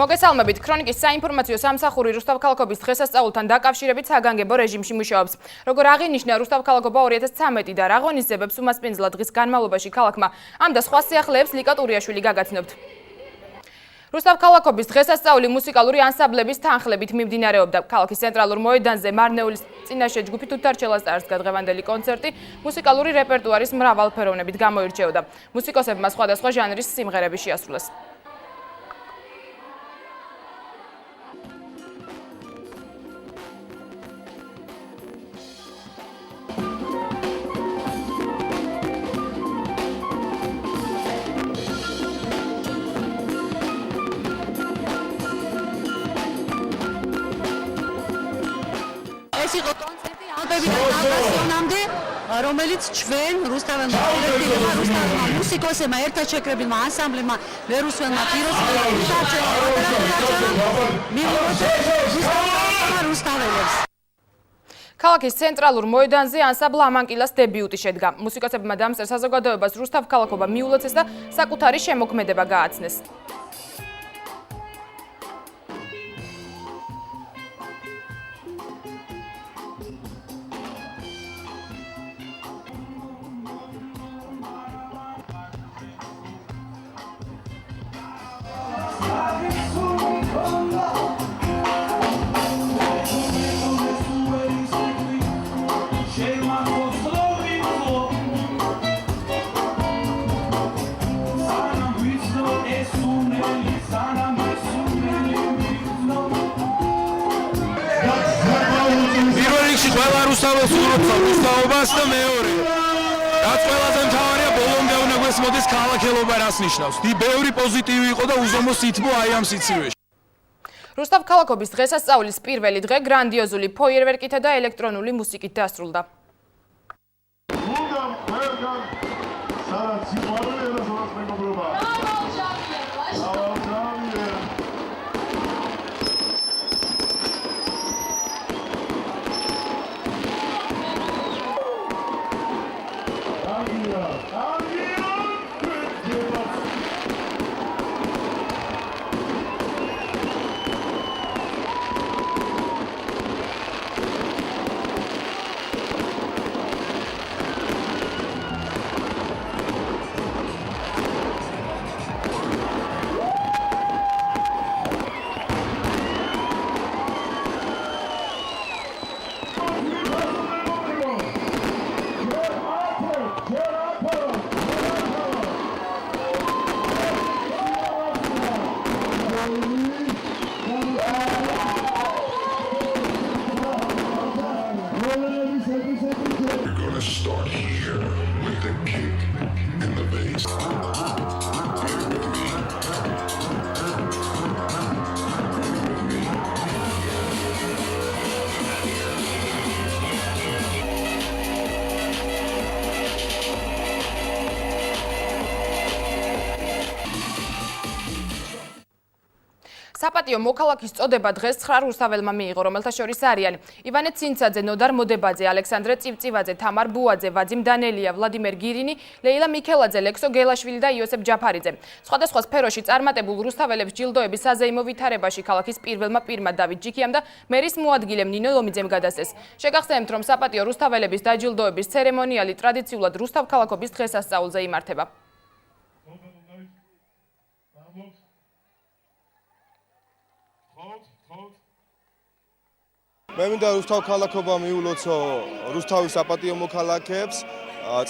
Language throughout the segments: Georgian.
მოგესალმებით. ქრონიკის საინფორმაციო სამსახური რუსთავ-ქალაქობის დღესასწაულთან დაკავშირებით საგანგებო რეჟიმში მუშაობს. Როგორ აღინიშნა რუსთავ-ქალაქობა 2013 და რა ღონისძიებებს უმასპინძლა დღის განმავლობაში ქალაქმა ამ და სხვა სიახლეებს ლიკა ტურიაშვილი გაგაცნობთ. რუსთავ-ქალაქობის დღესასწაული მუსიკალური ანსამბლების თანხლებით მიმდინარეობდა. ქალაქის ცენტრალურ მოედანზე მარნეულის წინაშე ჯგუფი თუთარჩელას წარსდგა დღევანდელი კონცერტი მუსიკალური რეპერტუარის მრავალფეროვნებით გამოირჩეოდა. მუსიკოსებმა სხვადასხვა ჟანრის სიმღერები შეასრულეს. ეს იყო კონცერტი ალბებიდან აკასიონამდე, რომელიც ჩვენ რუსთაველმა კოლექტივმა, რუსთაველმა მუსიკოსებმა, ერთად შეკრებილმა ანსამბლებმა, ვერუსველმა რუსთაველებს. ქალაქის ცენტრალურ მოედანზე ანსამბლ ამანკილას დებიუტი შედგა. მუსიკოსებმა დამსწრე საზოგადოებას რუსთავ-ქალაქობა მიულოცეს და საკუთარი შემოქმედება გააცნეს. ყველა რუსთაველს უროცავ რუსთავობას და მეორე რაც ყველაზე მთავარია ბოლომდე უნდა გვესმოდეს ქალაქელობა რას ნიშნავს. ბევრი პოზიტივი იყო და უზომო სითბო აი ამ სიცივეში. რუსთავ-ქალაქობის დღესასწაულის პირველი დღე გრანდიოზული ფოიერვერკითა და ელექტრონული მუსიკით დასრულდა. Start here with the kick and the bass. საპატიო მოქალაქის წოდება დღეს 9 რუსთაველმა მიიღო, რომელთა შორის არიან ივანე ცინცაძე, ნოდარ მოდებაძე, ალექსანდრე წივწივაძე, თამარ ბუაძე, ვაძიმ დანელია, ვლადიმერ გირინი, ლეილა მიქელაძე, ლექსო გელაშვილი და იოსებ ჯაფარიძე. სხვადასხვა სფეროში წარმატებულ რუსთაველებს ჯილდოების საზეიმო ვითარებაში ქალაქის პირველმა პირმა დავით ჯიქიამ და მერის მოადგილემ ნინო ლომიძემ გადასცეს. შეგახსენებთ, რომ საპატიო რუსთაველების დაჯილდოების ცერემონიალი ტრადიციულად რუსთავ-ქალაქობის დღესასწაულზე იმართება. მე მინდა რუსთავ-ქალაქობა მიულოცო რუსთავის საპატიო მოქალაქეებს.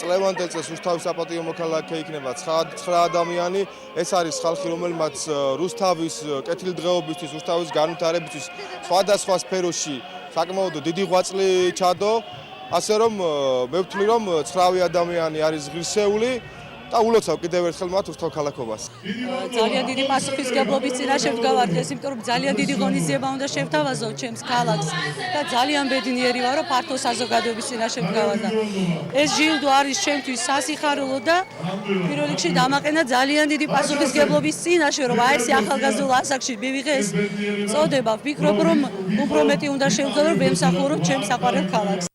წლევანდელ წელს რუსთავის საპატიო მოქალაქე იქნება 9 ადამიანი. ეს არის ხალხი, რომელმაც რუსთავის კეთილდღეობისთვის, რუსთავის განვითარებისთვის სხვადასხვა სფეროში საკმაოდ დიდი ღვაწლი ჩადო. ასე რომ მე ვთვლი, რომ 9 ადამიანი არის ღირსეული და ულოცავ კიდევ ერთხელ მათ რუსთავ-ქალაქობას. ძალიან დიდი პასუხისმგებლობის წინაშე ვდგავართ, იმიტომ რომ ძალიან დიდი ღონისძიება უნდა შევთავაზოთ ჩემს ქალაქს და ძალიან ბედნიერი ვარ, რომ ფართო საზოგადოების წინაშე ვდგავარ და ეს ჯილდო არის ჩემთვის სასიხარულო და პირველ რიგში დამაყენა ძალიან დიდი პასუხისმგებლობის წინაშე, რომ აი ესე ახალგაზრდულ ასაკში მივიღე ეს წოდება. ვფიქრობ, რომ უფრო მეტი უნდა შევძლო, რომ ვემსახურო ჩემს საყვარელ ქალაქს.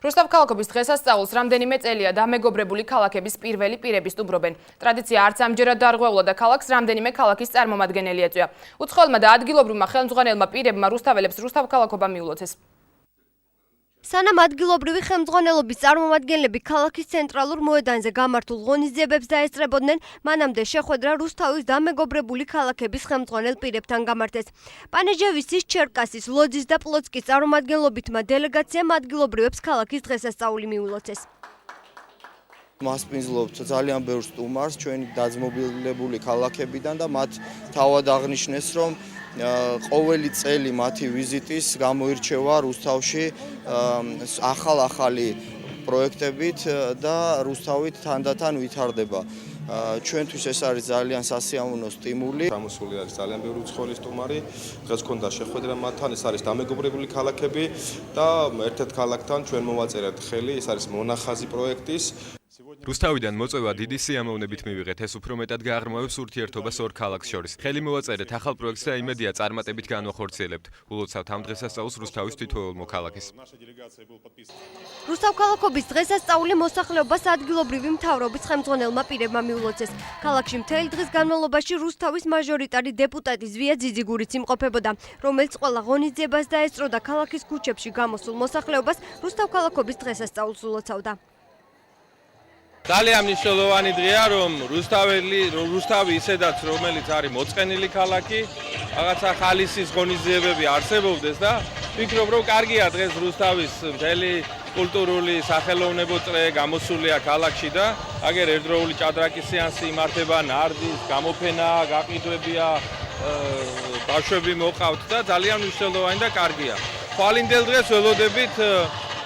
რუსთავ ქალაქობის დღესასწაულს რამდენიმე წელია დამეგობრებული ქალაქების პირველი პირები სტუმრობენ. ტრადიცია არც ამჯერად დარღვეულა და ქალაქს რამდენიმე ქალაქის წარმომადგენელი ეწვია. უცხოელმა და ადგილობრივმა ხელმძღვანელმა პირებმა რუსთაველებს რუსთავ ქალაქობა მიულოცეს. სანამ ადგილობრივი ხელმძღვანელობის წარმომადგენლები ქალაქის ცენტრალურ მოედანზე გამართულ ღონისძიებებს დაესწრებოდნენ, მანამდე შეხვედრა რუსთავის დამეგობრებული ქალაქების ხელმძღვანელ პირებთან გამართეს. პანეჟევიცის, ჩერკასის, ლოძის და პლოცკის წარმომადგენლობითმა დელეგაციამ ადგილობრივებს ქალაქის დღესასწაული მიულოცეს. მასპინძლობთ ძალიან ბევრ სტუმარს ჩვენი დაძმობილებული ქალაქებიდან და მათ თავად აღნიშნეს, რომ ყოველი წელი მათი ვიზიტის გამოირჩევა რუსთავში ახალ-ახალი პროექტებით და რუსთავით თანდათან ვითარდება. ჩვენთვის ეს არის ძალიან სასიამოვნო სტიმული. გამოსული არის ძალიან ბევრი უცხოელი სტუმარი. დღეს გქონდა შეხვედრა მათთან, ეს არის დამეგობრებული ქალაქები და ერთ-ერთ ქალაქთან ჩვენ მოვაწერეთ ხელი, ეს არის მონახაზი პროექტის. რუსთავიდან მოწვევა დიდი სიამოვნებით მივიღეთ, ეს უფრო მეტად გააღრმავებს ურთიერთობას ორ ქალაქს შორის. ხელი მოვაწერეთ ახალ პროექტს და იმედია წარმატებით განვახორციელებთ. ულოცავთ ამ დღესასწაულს რუსთავის თითოეულ მოქალაქეს. რუსთავ ქალაქობის დღესასწაული მოსახლეობას ადგილობრივი მთავრობის ხელმძღვანელმა პირებმა მიულოცეს. ქალაქში მთელი დღის განმავლობაში რუსთავის მაჟორიტარი დეპუტატი ზვია ძიძიგურიც იმყოფებოდა, რომელიც ყველა ღონისძიებას დაესწრო და ქალაქის ქუჩებში გამოსულ მოსახლეობას რუსთავ ქალაქობის დღესასწაულს ულოცავდა. ძალიან მნიშვნელოვანი დღეა, რომ რუსთავი ისედაც რომელიც არის მოწყენილი ქალაქი, რაღაცა ხალისის ღონისძიებები არსებობდეს და ვფიქრობ, რომ კარგია დღეს რუსთავის მთელი კულტურული სახელოვნებო წრე გამოსულია ქალაქში და აგერ ერთდროული ჭადრაკის სეანსი იმართება, ნარდის გამოფენა, გაყიდვებია, ბავშვები მოყავთ და ძალიან მნიშვნელოვანი და კარგია. ხვალინდელ დღეს ველოდებით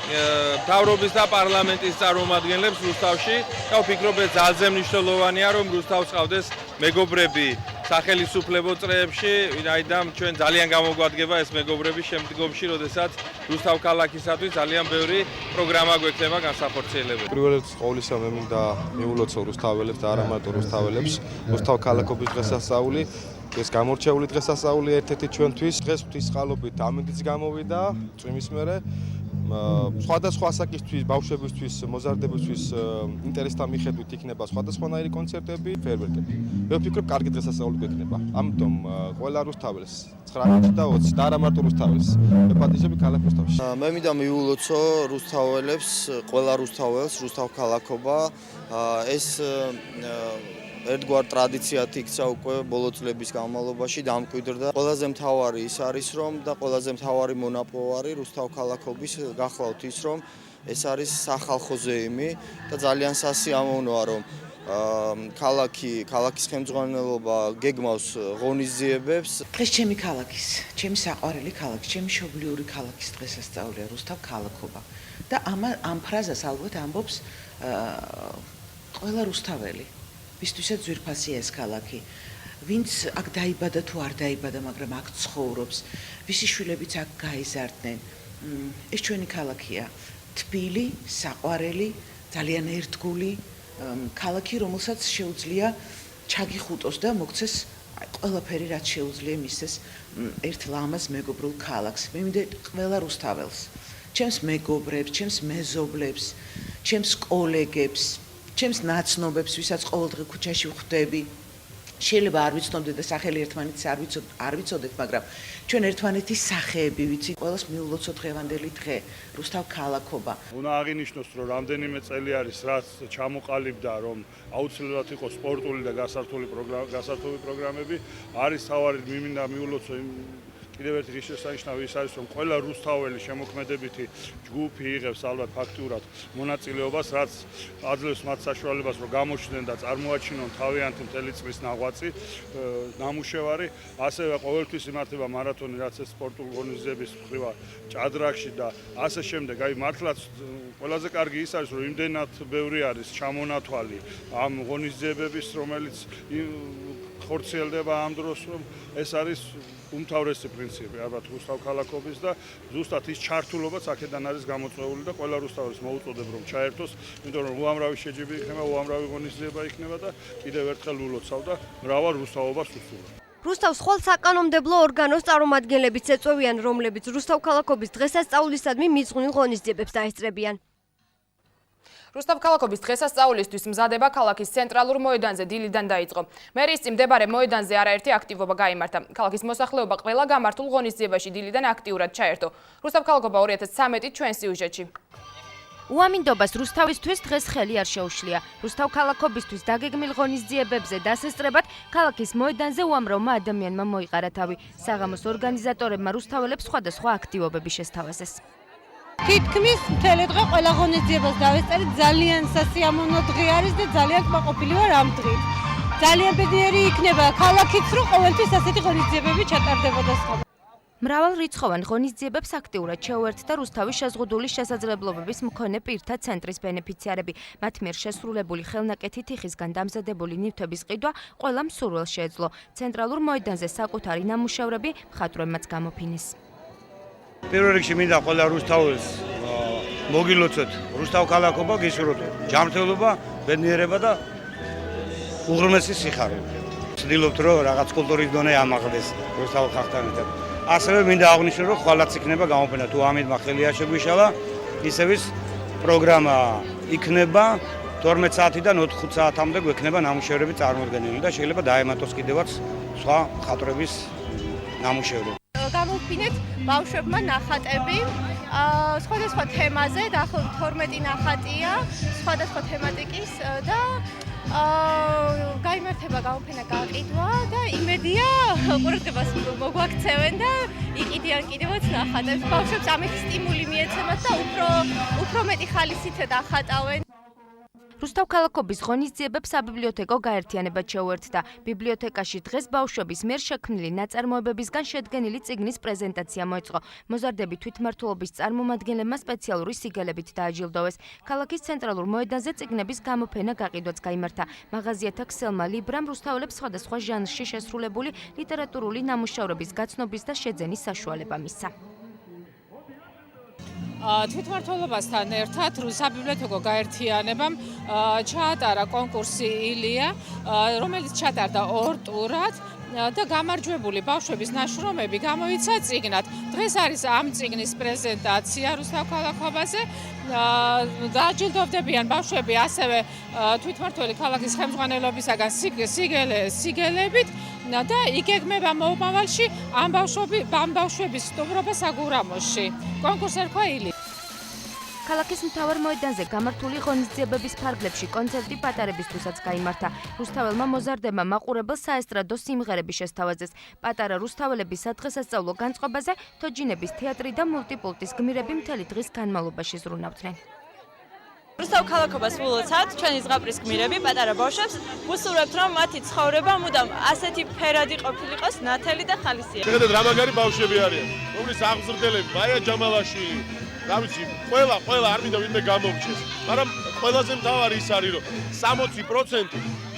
მთავრობის და პარლამენტის წარმომადგენლებს რუსთავში და ვფიქრობ, ეს ძალიან მნიშვნელოვანია, რომ რუსთავს ყავდეს მეგობრები სახელისუფლებო წრეებში, ვინაიდან ჩვენ ძალიან გამოგვადგება ეს მეგობრები შემდგომში, როდესაც რუსთავ ქალაქისათვის ძალიან ბევრი პროგრამა გვექნება განსახორციელებელი. პირველ რიგში ყოვლისა მე მინდა მიულოცო რუსთაველებს და არა მარტო რუსთაველებს, რუსთავ ქალაქობის დღესასწაული. ეს გამორჩეული დღესასწაული ერთ-ერთი ჩვენთვის. დღეს ღვთისმსხალობით ამინდიც გამოვიდა წვიმის მერე. სხვადასხვა ასაკისთვის, ბავშვებისთვის, მოზარდებისთვის ინტერესთან მიხედვით იქნება სხვადასხვანაირი კონცერტები, ფეერვერკები. მე ვფიქრობ, კარგი დღესასწაული გვექნება. ამიტომ ყველა რუსთაველს 19 და 20 და არა მარტო რუსთაველს ვეპატიჟები ქალაქ რუსთავში. მე მინდა მიულოცო რუსთაველებს, ყველა რუსთაველს, რუსთავ ქალაქობა. ეს ერთგვარ ტრადიციად იქცა უკვე ბოლო წლების განმავლობაში დამკვიდრდა. ყველაზე მთავარი ის არის, რომ და ყველაზე მთავარი მონაპოვარი რუსთავ ქალაქობის გახლავთ ის, რომ ეს არის სახალხო ზეიმი და ძალიან სასიამოვნოა, რომ ქალაქის ხელმძღვანელობა გეგმავს ღონისძიებებს. დღეს ჩემი ქალაქის, ჩემი საყვარელი ქალაქის, ჩემი მშობლიური ქალაქის დღესასწაულია რუსთავ ქალაქობა და ამ ფრაზას ალბათ ამბობს ყველა რუსთაველი. ვისთვისაც ძვირფასია ეს ქალაქი. ვინც აქ დაიბადა თუ არ დაიბადა, მაგრამ აქ ცხოვრობს, ვისი შვილებიც აქ გაიზარდნენ. ეს ჩვენი ქალაქია. თბილი, საყვარელი, ძალიან ერთგული ქალაქი, რომელსაც შეუძლია ჩაგიხუტოს და მოგცეს ყველაფერი, რაც შეუძლია მისცეს ერთ ლამაზ მეგობრულ ქალაქს. მე მინდა ყველა რუსთაველს, ჩემს მეგობრებს, ჩემს მეზობლებს, ჩემს კოლეგებს, ჩემს ნაცნობებს, ვისაც ყოველდღე ქუჩაში ვხვდები. შეიძლება არ ვიცნობდეთ და სახელი ერთმანეთის არ ვიცოდეთ, მაგრამ ჩვენ ერთმანეთის სახეები ვიცით. ყველას მიულოცოთ დღევანდელი დღე, რუსთავ ქალაქობა. უნდა აღინიშნოს, რომ რამდენიმე წელი არის, რაც ჩამოყალიბდა, რომ აუცილებლად იყოს სპორტული და გასართული პროგრამები. არის თავარი მინდა მიულოცო კიდევ ერთი ღირსშესანიშნავი ის არის, რომ ყველა რუსთაველი შემოქმედებითი ჯგუფი იღებს ალბათ ფაქტიურად მონაწილეობას, რაც აძლევს მათ საშუალებას, რომ გამოჩნდნენ და წარმოაჩინონ თავიანთი მთელი წლის ნაღვაწი, ნამუშევარი. ასევე ყოველთვის იმართება მარათონი, რაც ეს სპორტული ღონისძიების მხრივ ჭადრაკში და ასე შემდეგ. აი მართლაც ყველაზე კარგი ის არის, რომ იმდენად ბევრი არის ჩამონათვალი ამ ღონისძიებების, რომელიც ხორციელდება ამ დროს, რომ ეს არის უმთავრესი პრინციპი ალბათ რუსთავ ქალაქობის და ზუსტად ის ჩართულობაც აქედან არის გამოწვეული და ყველა რუსთაველს მოუწოდებ რომ ჩაერთოს, იმიტომ რომ უამრავი შეჯიბი იქნება, უამრავი ღონისძიება იქნება და კიდევ ერთხელ ულოცავ და მრავალ რუსთავობას უსურვებ. რუსთავს ხვალ საკანონმდებლო ორგანოს წარმომადგენლებიც ეწევიან, რომლებიც რუსთავ ქალაქობის დღესასწაულისადმი მიზღვნილ ღონისძიებებს დაესწრებიან. რუსთავ ქალაქობის დღესასწაულისთვის მზადება ქალაქის ცენტრალურ მოედანზე დილიდან დაიწყო. მერის წინ მდებარე მოედანზე არაერთი აქტივობა გაიმართა. ქალაქის მოსახლეობა ყველა გამართულ ღონისძიებაში დილიდან აქტიურად ჩაერთო. რუსთავ ქალაქობა 2013 ჩვენ სიუჟეტში. უამინდობას რუსთავისთვის დღეს ხელი არ შეუშლია. რუსთავ ქალაქობისთვის დაგეგმილ ღონისძიებებზე დასესწრებად ქალაქის მოედანზე უამრავმა ადამიანმა მოიყარა თავი. საღამოს ორგანიზატორებმა რუსთაველებს სხვადასხვა აქტივობები შესთავაზეს. თითქმის მთელი დღე ყველა ღონისძიებას დავესწრეთ, ძალიან სასიამოვნო დღე არის და ძალიან კმაყოფილი ვარ ამ დღით. ძალიან ბედნიერი იქნება ქალაქიც, რომ ყოველთვის ასეთი ღონისძიებები ჩატარდებოდეს ხოლმე. მრავალრიცხოვან ღონისძიებებს აქტიურად შეუერთდა რუსთავის შეზღუდული შესაძლებლობების მქონე პირთა ცენტრის ბენეფიციარები. მათ მიერ შესრულებული ხელნაკეთი თიხისგან დამზადებული ნივთების ყიდვა ყველა მსურველს შეეძლო. ცენტრალურ მოედანზე საკუთარი ნამუშევრები მხატვრებმაც გამოფინეს. პირველ რიგში მინდა ყველა რუსთაველს მოგილოცოთ რუსთავ ქალაქობა გისურვოთ ჯანმრთელობა, ბედნიერება და უღრმესი სიხარული. ვცდილობთ რომ რაღაც კულტურის დონე ამაღლდეს რუსთავ ხალხთან ერთად. ასევე მინდა აღვნიშნო რომ ხვალაც იქნება გამოფენა თუ ამით ხელი არ შეგვიშალა, ისევ ის პროგრამა იქნება 12 საათიდან 4 საათამდე გვექნება ნამუშევრები წარმოდგენილი და შეიძლება დაემატოს კიდევაც სხვა მხატვრების ნამუშევრები. გამოვფინეთ ბავშვებმა ნახატები სხვადასხვა თემაზე, დაახლოებით 12 ნახატია, სხვადასხვა თემატიკის და გაიმართება გამოფენა გაყიდვა და იმედია ყურადღებას მოგვაქცევენ და იყიდიან კიდევაც ნახატებს. ბავშვებს ამით სტიმული მიეცემათ და უფრო მეტი ხალისით დახატავენ. რუსთავ ქალაქობის ღონისძიებებს საბიბლიოთეკო გაერთიანება შეუერთდა. ბიბლიოთეკაში დღეს ბავშვების მიერ შექმნილი ნაწარმოებებისგან შედგენილი წიგნის პრეზენტაცია მოეწყო. მოზარდები თვითმმართველობის წარმომადგენლებმა სპეციალური სიგელებით დააჯილდოვეს. ქალაქის ცენტრალურ მოედანზე წიგნების გამოფენა გაყიდვაც გაიმართა. მაღაზიათა ქსელმა ლიბრამ რუსთაველებს სხვადასხვა ჟანრში შესრულებული ლიტერატურული ნამუშევრების გაცნობის და შეძენის საშუალება მისცა. თვითმმართველობასთან ერთად საბიბლიოთეკო გაერთიანებამ ჩაატარა კონკურსი ილია, რომელიც ჩატარდა 2 ტურად და გამარჯვებული ბავშვების ნაშრომები გამოიცა წიგნად. დღეს არის ამ წიგნის პრეზენტაცია რუსთავ ქალაქობაზე. დააჯილდოვდებიან ბავშვები ასევე თვითმმართველი ქალაქის ხელმძღვანელობისაგან სიგელებით და იგეგმება მომავალში ამ ბავშვების სტუმრობა საგურამოში. კონკურსი ერქვა ილი. ქალაქის მთავარ მოედანზე გამართული ღონისძიებების ფარგლებში კონცერტი პატარებისთვისაც გაიმართა. რუსთაველმა მოზარდებმა მაყურებელს საესტრადო სიმღერები შესთავაზეს. პატარა რუსთაველების სადღესასწაულო განწყობაზე თოჯინების თეატრი და მულტიპულტის გმირები მთელი დღის განმავლობაში ზრუნავდნენ. რუსთავ ქალაქობას ვულოცავთ, ჩვენი ზღაპრის გმირები, პატარა ბავშვებს, ვუსურვებთ, რომ მათი ცხოვრება მუდამ ასეთი ფერადი ყოფილიყოს, ნათელი და ხალისიანი. შეხედეთ რა მაგარი ბავშვები არიან, რომლის აღმზრდელები, მაია ჯამალაშვილი, რა ვიცი, ყველა არ მინდა ვინმე გამომჩეს, მაგრამ ყველაზე მთავარი ის არის, რომ 60%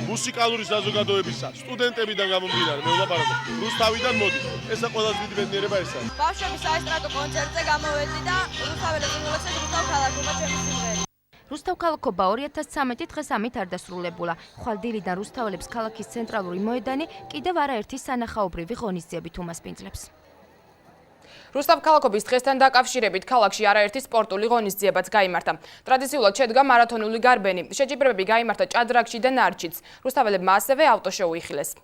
მუსიკალური საზოგადოებისა, სტუდენტებიდან გამომდინარე, მე ვლაპარაკობ, რუსთავიდან მოდის. ესა ყველაზე დიდი ბედნიერება ეს არის. ბავშვები საესტრადო კონცერტზე გამოვედი და რუსთაველებს ვულოცავთ რუსთავ ქალაქობა ჩემი სიმღერით. რუსთავ ქალაქობა 2013 დღეს ამით არ დასრულებულა. ხვალ დილიდან რუსთაველებს ქალაქის ცენტრალური მოედანი კიდევ არაერთი სანახაობრივი ღონისძიებით უმასპინძლებს. რუსთავ ქალაქობის დღესთან დაკავშირებით ქალაქში არაერთი სპორტული ღონისძიებაც გაიმართა. ტრადიციულად შედგა მარათონული გარბენი. შეჯიბრებები გაიმართა ჭადრაკში და ნარჩიც. რუსთაველებმა ასევე ავტოშოუ იხილეს.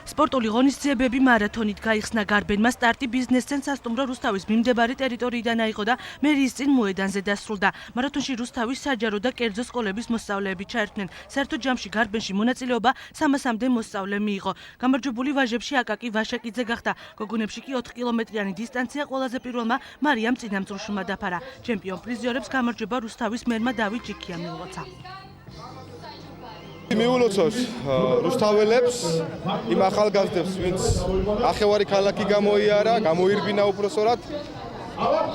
სპორტული ღონისძიებები მარათონით გაიხსნა გარბენმა სტარტი ბიზნესცენ სასტუმრო რუსთავის მიმდებარე ტერიტორიიდან აიღო და მერის წინ მოედანზე დასრულდა. მარათონში რუსთავის საჯარო და კერძო სკოლების მოსწავლეები ჩაერთნენ. საერთო ჯამში გარბენში მონაწილეობა 300-მდე მოსწავლე მიიღო. გამარჯვებული ვაჟებში აკაკი ვაშაკიძე გახდა. გოგონებში კი 4 კილომეტრიანი დისტანცია ყველაზე პირველმა მარიამ წინამძღვრშულმა დაფარა. ჩემპიონ პრიზიორებს გამარჯვება რუსთავის მერმა დავით ჯიქია მიულოცა. მიულოცოს რუსთაველებს, იმ ახალგაზრდებს, ვინც ახევარი ქალაქი გამოიარა, გამოირბინა უпроსორად.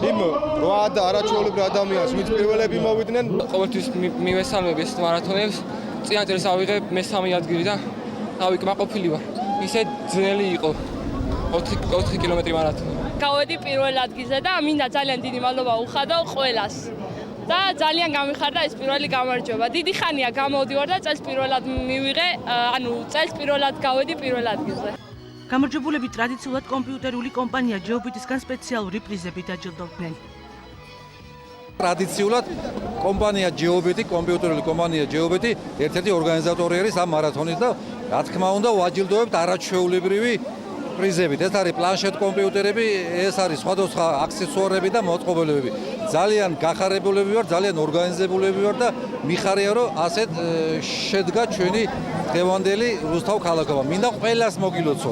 იმ 8 და არაჩვეულებრივ ადამიანს, ვინც პირველები მოვიდნენ. ყოველთვის მივესალმებ ეს მარათონებს. წინაწერს ავიღებ მე-3 ადგილი და ავიკმაყოფილი ვარ. ისე ძნელი იყო 4 კილომეტრი მარათონი. გავედი პირველ ადგილზე და მინდა ძალიან დიდი მადლობა უხადო ყველას. და ძალიან გამიხარდა ეს პირველი გამარჯვება. დიდი ხანია გამოვდივარ და წელს პირველად მივიღე, წელს პირველად გავედი პირველ ადგილზე. გამარჯვებულები ტრადიციულად კომპიუტერული კომპანია ჯეობიტისგან სპეციალური პრიზებით დაჯილდოვდნენ. ტრადიციულად კომპანია ჯეობიტი, კომპიუტერული კომპანია ჯეობიტი ერთ-ერთი ორგანიზატორი არის ამ მარათონის და რა თქმა უნდა ვაჯილდოვებთ არაჩვეულებრივი პრიზებით. ეს არის პლანშეტ კომპიუტერები, ეს არის სხვადასხვა აქსესუარები და მოწყობილობები. ძალიან გახარებულები ვარ, ძალიან ორგანიზებულები ვარ და მიხარია რომ ასეთ შედგა ჩვენი დღევანდელი რუსთავ ქალაქობა. მინდა ყველას მოგილოცო.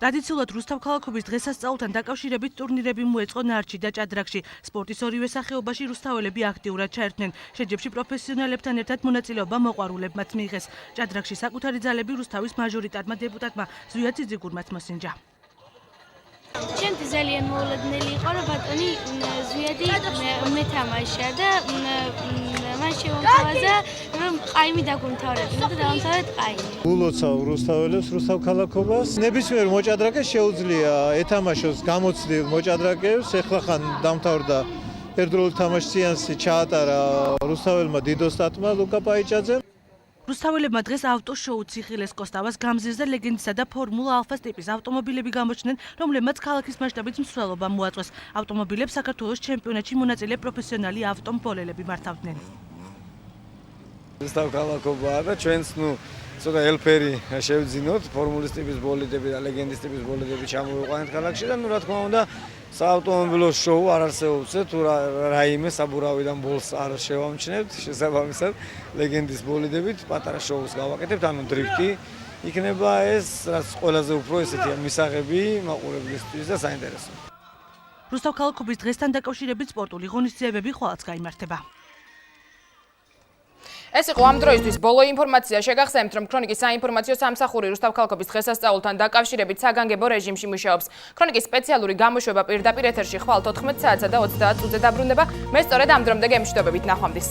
ტრადიციულად რუსთავ ქალაქობის დღესასწაულთან დაკავშირებით ტურნირები მოეწყო ნარჩი და ჭადრაკში. სპორტის ორივე სახეობაში რუსთაველები აქტიურად ჩაერთნენ. შეჯიბრში პროფესიონალებთან ერთად მონაწილეობა მოყვარულებმაც მიიღეს. ჭადრაკში საკუთარი ძალები რუსთავის მაჟორიტარმა დეპუტატმა ზვია ციციგურმაც მოსინჯა. ჩემთვის ძალიან მოულოდნელი იყო, რომ ბატონი ზვიადი მეთამაშა და მან შემოთავაზა, რომ ყაიმი დაგვიმთავრებინა და დავამთავრეთ ყაიმი. ულოცავ რუსთაველებს, რუსთავ ქალაქობას. ნებისმიერ მოჭადრაკეს შეუძლია ეთამაშოს გამოცდილ მოჭადრაკეებს. ეხლა ხან დამთავრდა ერთდროული თამაშის სეანსი ჩაატარა რუსთაველმა დიდოსტატმა ლუკა პაიჭაძემ. რუსთაველებმა დღეს ავტოშოუ ციხილეს კოსტავას გამზირზე ლეგენდისა და ფორმულა ალფას ტიპის ავტომობილები გამოჩნდნენ, რომლებმაც ქალაქის მასშტაბით მსვლელობა მოაწყვეს. ავტომობილებს საქართველოს ჩემპიონატში მონაწილე პროფესიონალი ავტომობილები მართავდნენ. რუსთავ ქალაქობაა და ჩვენც ცოტა ელფერი შევძინოთ, ფორმულის ტიპის ბოლიდები და ლეგენდის ტიპის ბოლიდები ჩამოვიყვანეთ ქალაქში და რა თქმა უნდა საავტომობილო შოუ არ არსებობს, თუ რაიმე საბურავიდან ბოლს არ შევამჩნევთ, შესაბამისად ლეგენდის ბოლიდებით პატარა შოუს გავაკეთებთ, ანუ დრიფტი იქნება ეს, რაც ყველაზე უფრო ესეთია მისაღები მაყურებლისთვის და საინტერესო. რუსთავ ქალაქობის დღესთან დაკავშირებით სპორტული ღონისძიებები ხვალაც გაიმართება. ეს იყო ამ დროისთვის ბოლო ინფორმაცია. შეგახსენებთ, რომ ქრონიკის საინფორმაციო სამსახური რუსთავ ქალაქობის დღესასწაულთან დაკავშირებით საგანგებო რეჟიმში მუშაობს. ქრონიკის სპეციალური გამოშვება პირდაპირ ეთერში ხვალ 14 საათსა და 30 წუთზე დაბრუნდება. მე სწორედ ამ დრომდე გემშვიდობებით ნახვამდის.